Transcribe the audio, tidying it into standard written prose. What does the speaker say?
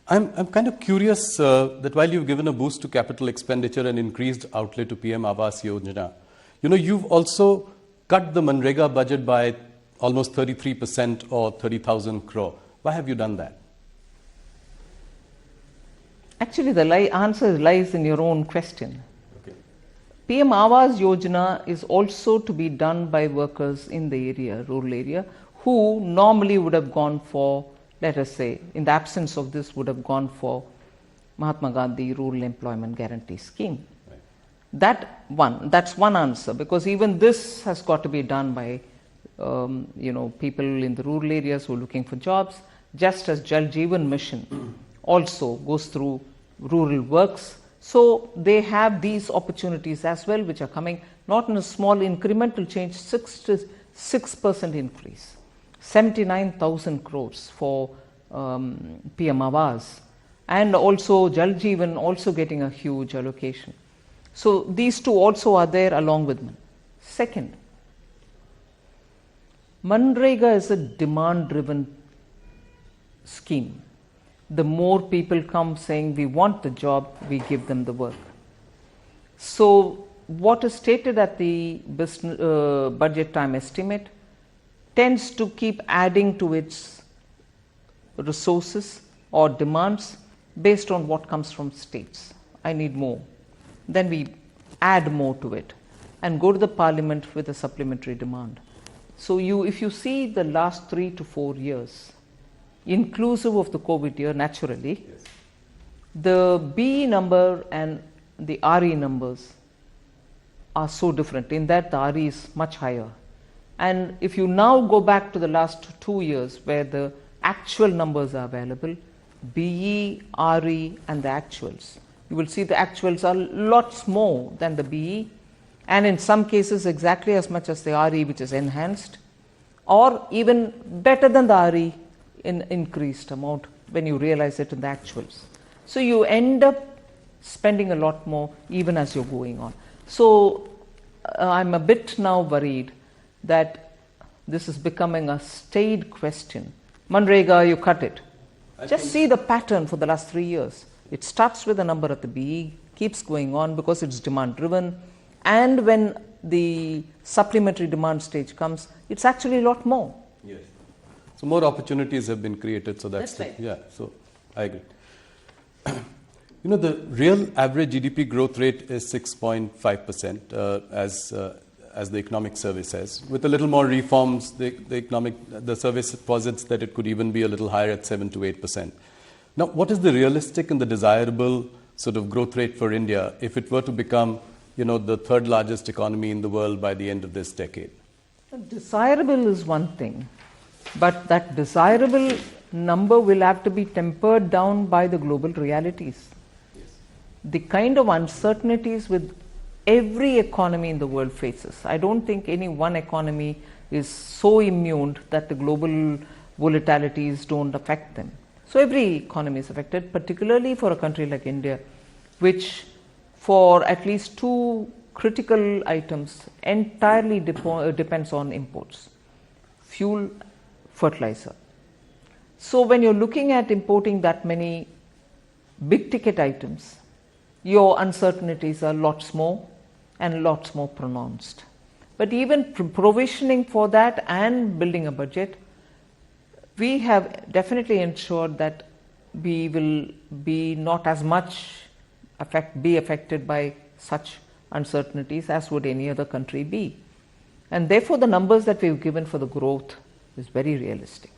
I'm kind of curious that while you've given a boost to capital expenditure and increased outlay to PM Awas Yojana, you've also cut the Manrega budget by almost 33% or 30,000 crore. Why have you done that? Actually, the answer lies in your own question. Okay. PM Awas Yojana is also to be done by workers in the area, rural area, who normally would have gone for, let us say, in the absence of this, would have gone for Mahatma Gandhi Rural Employment Guarantee Scheme. Right. That's one answer, because even this has got to be done by people in the rural areas who are looking for jobs, just as Jal Jeevan Mission also goes through rural works. So they have these opportunities as well, which are coming not in a small incremental change, 6% increase, 79,000 crores for PM Awas, and also Jal Jeevan also getting a huge allocation. So these two also are there along with them. Second, Manrega is a demand-driven scheme. The more people come saying we want the job, we give them the work. So what is stated at the budget time estimate tends to keep adding to its resources or demands based on what comes from states. I need more. Then we add more to it and go to the parliament with a supplementary demand. So if you see the last 3 to 4 years, inclusive of the COVID year, naturally, yes, the BE number and the RE numbers are so different in that the RE is much higher. And if you now go back to the last 2 years where the actual numbers are available, BE, RE and the actuals, you will see the actuals are lots more than the BE, and in some cases exactly as much as the RE, which is enhanced, or even better than the RE in increased amount when you realize it in the actuals. So you end up spending a lot more even as you're going on. So I'm a bit now worried that this is becoming a staid question. Manrega, you cut it. Just see the pattern for the last 3 years. It starts with a number at the BE, keeps going on because it's demand driven, and when the supplementary demand stage comes, it's actually a lot more. Yes. So more opportunities have been created. So that's right. Yeah. So I agree. The real average GDP growth rate is 6.5%, as the economic survey says. With a little more reforms, the survey posits that it could even be a little higher at 7 to 8%. Now, what is the realistic and the desirable sort of growth rate for India if it were to become, the third largest economy in the world by the end of this decade? Desirable is one thing, but that desirable number will have to be tempered down by the global realities. Yes. The kind of uncertainties with every economy in the world faces. I don't think any one economy is so immune that the global volatilities don't affect them. So every economy is affected, particularly for a country like India, which for at least 2 critical items entirely depends on imports: fuel, fertilizer. So when you're looking at importing that many big ticket items, your uncertainties are lots more and lots more pronounced. But even provisioning for that and building a budget, we have definitely ensured that we will be not as much be affected by such uncertainties as would any other country be. And therefore the numbers that we've given for the growth is very realistic.